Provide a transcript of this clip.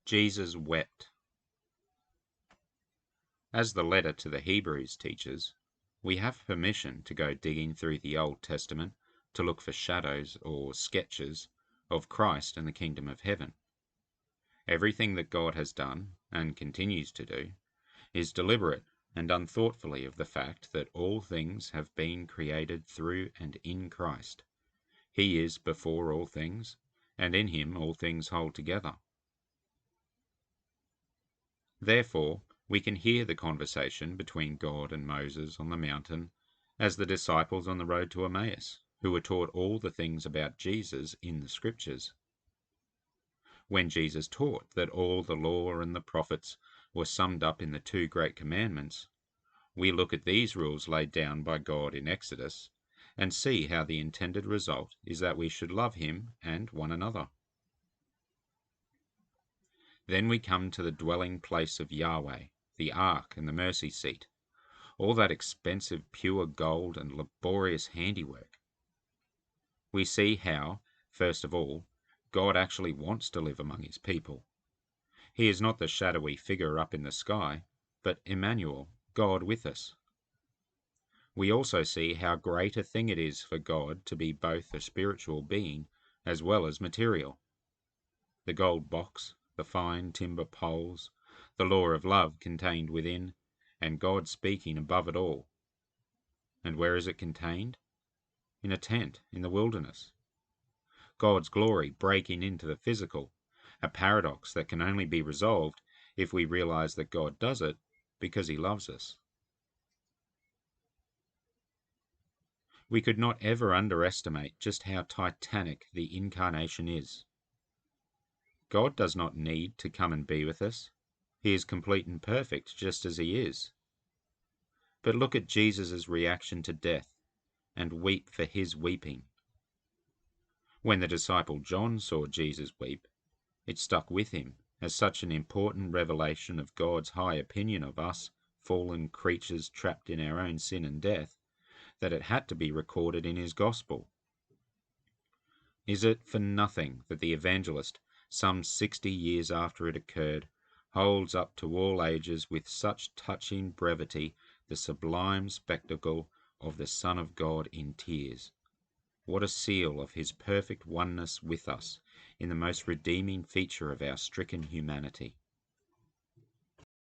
Jesus wept. As the letter to the Hebrews teaches, we have permission to go digging through the Old Testament to look for shadows or sketches of Christ and the kingdom of heaven. Everything that God has done, and continues to do, is deliberate and done thoughtfully of the fact that all things have been created through and in Christ. He is before all things, and in him all things hold together. Therefore, we can hear the conversation between God and Moses on the mountain as the disciples on the road to Emmaus, who were taught all the things about Jesus in the Scriptures. When Jesus taught that all the law and the prophets were summed up in the 2 great commandments, we look at these rules laid down by God in Exodus and see how the intended result is that we should love him and one another. Then we come to the dwelling place of Yahweh, the ark and the mercy seat, all that expensive pure gold and laborious handiwork. We see how, first of all, God actually wants to live among his people. He is not the shadowy figure up in the sky, but Emmanuel, God with us. We also see how great a thing it is for God to be both a spiritual being as well as material. The gold box, the fine timber poles, the law of love contained within, and God speaking above it all. And where is it contained? In a tent in the wilderness. God's glory breaking into the physical, a paradox that can only be resolved if we realize that God does it because he loves us. We could not ever underestimate just how titanic the incarnation is. God does not need to come and be with us. He is complete and perfect just as he is. But look at Jesus' reaction to death, and weep for his weeping. When the disciple John saw Jesus weep, it stuck with him as such an important revelation of God's high opinion of us, fallen creatures trapped in our own sin and death, that it had to be recorded in his gospel. Is it for nothing that the evangelist, some 60 years after it occurred, holds up to all ages with such touching brevity the sublime spectacle of the Son of God in tears? What a seal of his perfect oneness with us in the most redeeming feature of our stricken humanity.